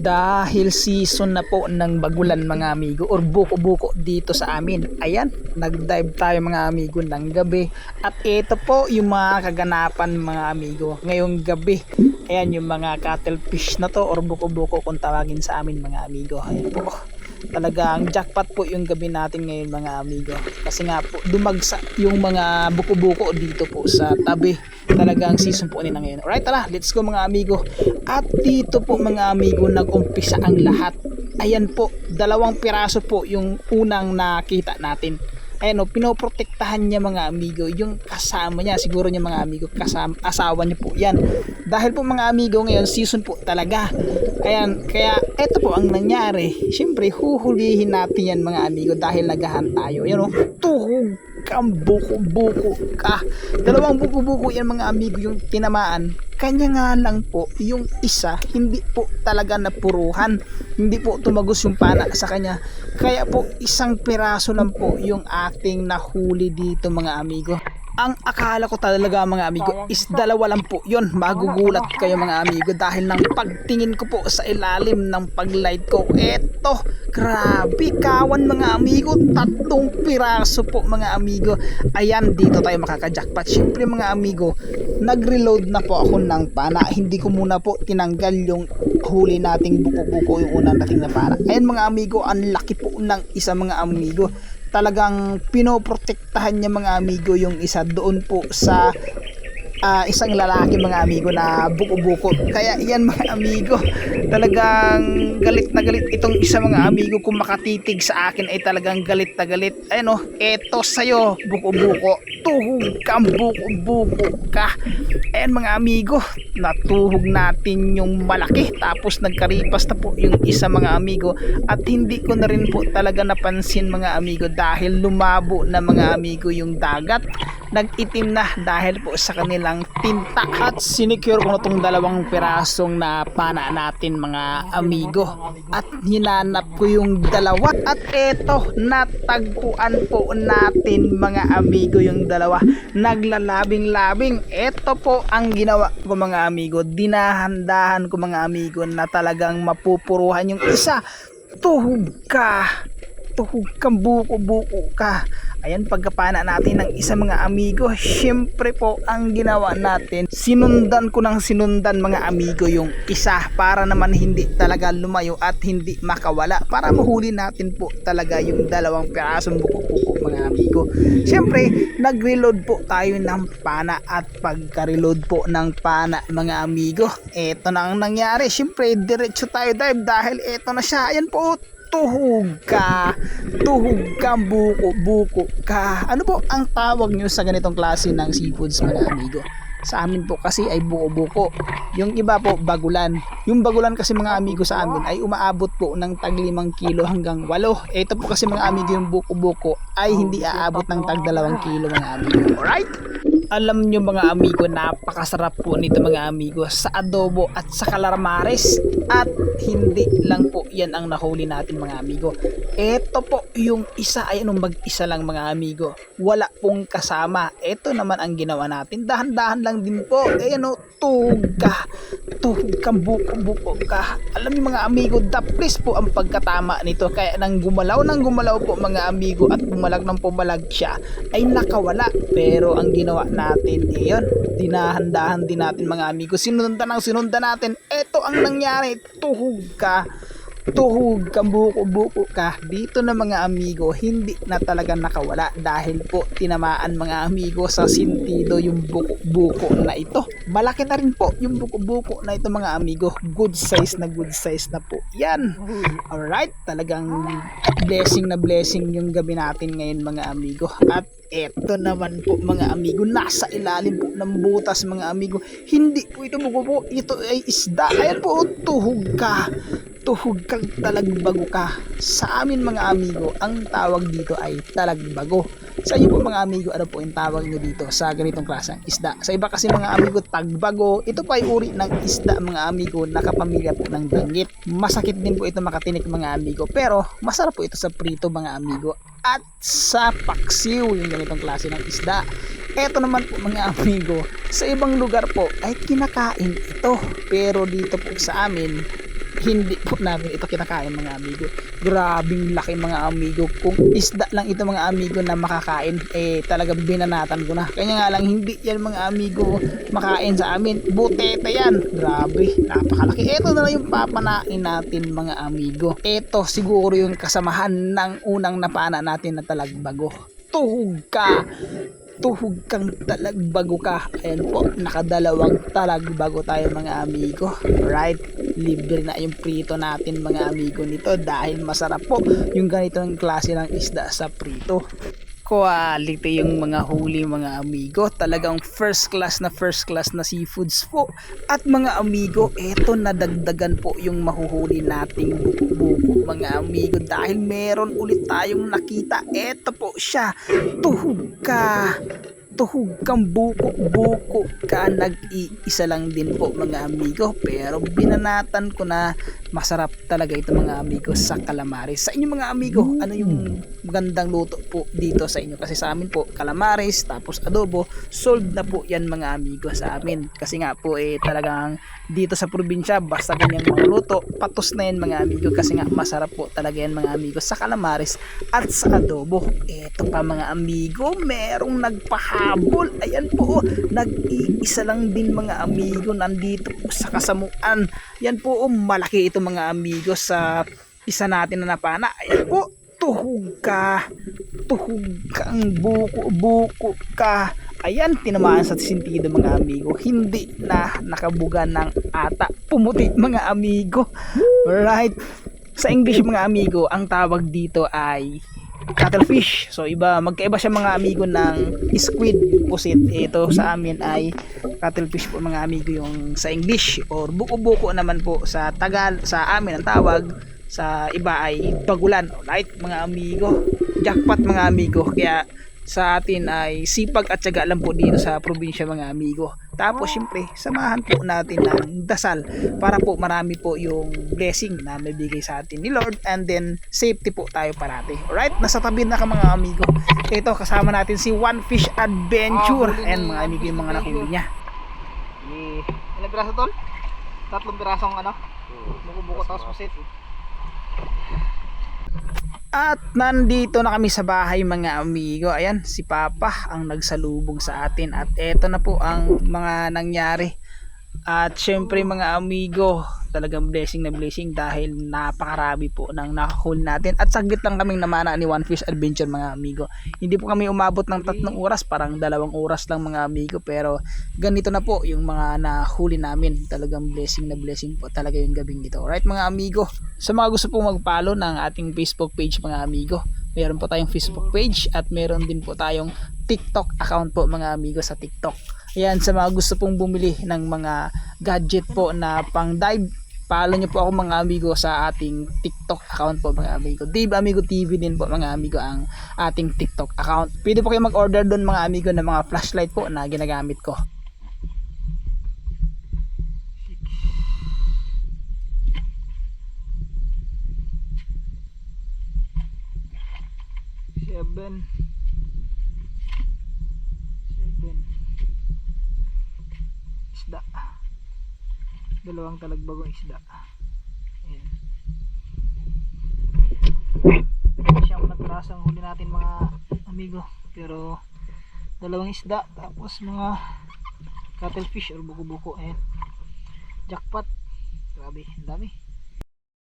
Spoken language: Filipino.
Dahil season na po ng bagulan mga amigo or buko-buko dito sa amin. Ayan, nag-dive tayo mga amigo ng gabi. At ito po yung mga kaganapan mga amigo ngayong gabi. Ayan yung mga cuttlefish na to or buko-buko kung tawagin sa amin mga amigo. Ayan po. Talagang jackpot po yung gabi natin ngayon mga amigo. Kasi nga po dumagsa yung mga buko-buko dito po sa tabi. Talagang season po nila ngayon. Alright, tara, let's go mga amigo. At dito po mga amigo nag-umpisa ang lahat. Ayan po, 2 piraso po yung unang nakita natin. Ayan o, pinoprotektahan niya mga amigo yung kasama niya, siguro niya mga amigo, kasama, asawa niya po yan. Dahil po mga amigo ngayon season po talaga. Ayan, kaya eto po ang nangyari. Siyempre huhulihin natin yan mga amigo dahil nagahan tayo. Ayan o, tuhog kang buko-buko ka. 2 buko-buko yan mga amigo yung tinamaan. Kanya nga lang po yung isa hindi po talaga napuruhan, hindi po tumagos yung pana sa kanya, kaya po 1 piraso lang po yung ating nahuli dito mga amigo. Ang akala ko talaga mga amigo is 2 lang po yun. Magugulat kayo mga amigo dahil nang pagtingin ko po sa ilalim ng paglight ko, eto, grabe, kawan mga amigo, 3 piraso po mga amigo. Ayan, dito tayo makaka-jackpot. Syempre mga amigo, nag-reload na po ako ng pana. Hindi ko muna po tinanggal yung huli nating buko-buko, yung unang dating na pana. Ayan mga amigo, ang laki po ng isa mga amigo. Talagang pinoprotektahan niya mga amigo yung isa doon po sa isang lalaki mga amigo na buko-buko. Kaya yan mga amigo, talagang galit na galit itong isa mga amigo. Kung makatitig sa akin ay talagang galit na galit. Ayan o, eto sa'yo buko-buko, tuhog kang buko-buko ka. Ayan mga amigo, natuhog natin yung malaki, tapos nagkaripas na po yung isa mga amigo. At hindi ko na rin po talaga napansin mga amigo dahil lumabo na mga amigo yung dagat, nag-itim na dahil po sa kanilang tinta. At sinicure ko na itong 2 pirasong na pana natin mga amigo, at hinanap ko yung 2 at eto, natagpuan po natin mga amigo yung 2 naglalabing-labing. Eto po ang ginawa ko mga amigo, dinahandahan ko mga amigo na talagang mapupuruhan yung isa. Tuhog kang buko-buko ka. Ayan, pagkapana natin ng isa mga amigo, syempre po ang ginawa natin, sinundan ko ng sinundan mga amigo yung isa para naman hindi talaga lumayo at hindi makawala, para mahuli natin po talaga yung 2 pirasong buko-buko mga amigo. Syempre nag-reload po tayo ng pana, at pagka-reload po ng pana mga amigo, eto na ang nangyari. Syempre diretso tayo dive dahil eto na siya. Ayan po, tuhog kang buko-buko ka. Ano po ang tawag nyo sa ganitong klase ng seafoods mga amigo? Sa amin po kasi ay buko-buko. Yung iba po bagulan. Yung bagulan kasi mga amigo sa amin ay umaabot po ng tag 5 kilo hanggang 8. Ito po kasi mga amigo yung buko-buko ay hindi aabot ng tag 2 kilo mga amigo. Alright? Alam nyo mga amigo, napakasarap po nito mga amigo sa adobo at sa calamares. At hindi lang po yan ang nahuli natin mga amigo. Ito po yung isa ay mag-isa lang mga amigo, wala pong kasama. Ito naman ang ginawa natin, dahan-dahan lang din po. Ayan o, tuhog kang buko-buko ka. Alam niyo mga amigo, the please po ang pagkatama nito. Kaya nang gumalaw po mga amigo at bumalag ng pumalag siya, ay nakawala. Pero ang ginawa natin ngayon, dinahandahan din natin mga amigo, sinundan natin. Eto ang nangyari, tuhog kang buko-buko ka. Dito na mga amigo, hindi na talaga nakawala dahil po tinamaan mga amigo sa sentido yung buko-buko na ito. Malaki na rin po yung buko-buko na ito mga amigo, good size na po yan. Alright, talagang blessing na blessing yung gabi natin ngayon mga amigo. At eto naman po mga amigo, nasa ilalim po ng butas mga amigo. Hindi po ito buko, ito ay isda. Ayan po, tuhog kang talagbago ka. Sa amin mga amigo, ang tawag dito ay talagbago. Sa inyo po mga amigo, ano po yung tawag nyo dito sa ganitong klaseng isda? Sa iba kasi mga amigo, tagbago. Ito pa ay uri ng isda mga amigo, nakapamilya po ng danggit. Masakit din po ito makatinik mga amigo, pero masarap po ito sa prito mga amigo at sa paksiw, yung ganitong klase ng isda. Eto naman po mga amigo, sa ibang lugar po ay kinakain ito, pero dito po sa amin hindi po namin ito kinakain mga amigo. Grabing laki mga amigo. Kung isda lang ito mga amigo na makakain, talagang binanatan ko na. Kanya nga lang hindi yan mga amigo makain sa amin. Butete yan. Grabe, napakalaki. Ito na lang yung papanain natin mga amigo. Ito siguro yung kasamahan ng unang napana natin na talagbago. Tuhog ka. Tuhog kang talagbago ka. Ayan po, nakadalawang talagbago tayo mga amigo. Right, libre na yung prito natin mga amigo nito dahil masarap po yung ganitong klase ng isda sa prito. Quality yung mga huli mga amigo, talagang first class na seafoods po. At mga amigo, eto nadagdagan po yung mahuhuli nating buko-buko mga amigo dahil meron ulit tayong nakita. Eto po siya, tuhog kang buko-buko ka. Nag-iisa lang din po mga amigo, pero binanatan ko na. Masarap talaga ito mga amigo sa calamares. Sa inyo mga amigo, ano yung magandang luto po dito sa inyo? Kasi sa amin po calamares tapos adobo, sold na po yan mga amigo sa amin. Kasi nga po talagang dito sa probinsya basta ganyan mga luto, patos na yan mga amigo. Kasi nga masarap po talaga yan mga amigo sa calamares at sa adobo. Ito pa mga amigo, merong nagpahabol. Ayan po, nag-iisa lang din mga amigo nandito po sa Kasamuan. Yan po, malaki ito mga amigo sa isa natin na napana. Ayan po, tuhog kang buko ka. Ayan, tinamaan sa sentido mga amigo, hindi na nakabuga ng ata, pumuti mga amigo. Right, sa English mga amigo, ang tawag dito ay cuttlefish. So magkaiba siya mga amigo ng squid pusit. Ito sa amin ay cuttlefish po mga amigo yung sa English, or buko-buko naman po sa Tagal, sa amin ang tawag, sa iba ay bagulan. Right mga amigo, jackpot mga amigo. Kaya sa atin ay sipag at tiyaga lang po dito sa probinsya mga amigo. Tapos syempre samahan po natin ng dasal para po marami po yung blessing na nabigay sa atin ni Lord, and then safety po tayo parati. Alright, nasa tabi na ka mga amigo. Ito kasama natin si One Fish Adventure, and mga amigo yung mga nahuli niya. Ilang piraso tol? 3 pirasong buko-buko tapos pusit. At nandito na kami sa bahay mga amigo. Ayan, si Papa ang nagsalubong sa atin. At eto na po ang mga nangyari. At syempre mga amigo, talagang blessing na blessing dahil napakarami po ng nakahuli natin. At saglit lang kaming namana ni One Fish Adventure mga amigo. Hindi po kami umabot ng 3 oras, parang 2 oras lang mga amigo. Pero ganito na po yung mga nahuli namin. Talagang blessing na blessing po talaga yung gabing ito. Alright mga amigo, sa mga gusto pong mag-follow ng ating Facebook page mga amigo, meron po tayong Facebook page at meron din po tayong TikTok account po mga amigo sa TikTok. Ayan, sa mga gusto pong bumili ng mga gadget po na pang dive, follow nyo po ako mga amigo sa ating TikTok account po mga amigo. Dave Amigo TV din po mga amigo ang ating TikTok account. Pwede po kayo mag-order doon mga amigo ng mga flashlight po na ginagamit ko. Seven isda, 2 talagbagong isda. Ayan, siyang natrasang huli natin mga amigo, pero 2 isda tapos mga cuttlefish or buko-buko. Ayan, jackpot, grabe, ang dami.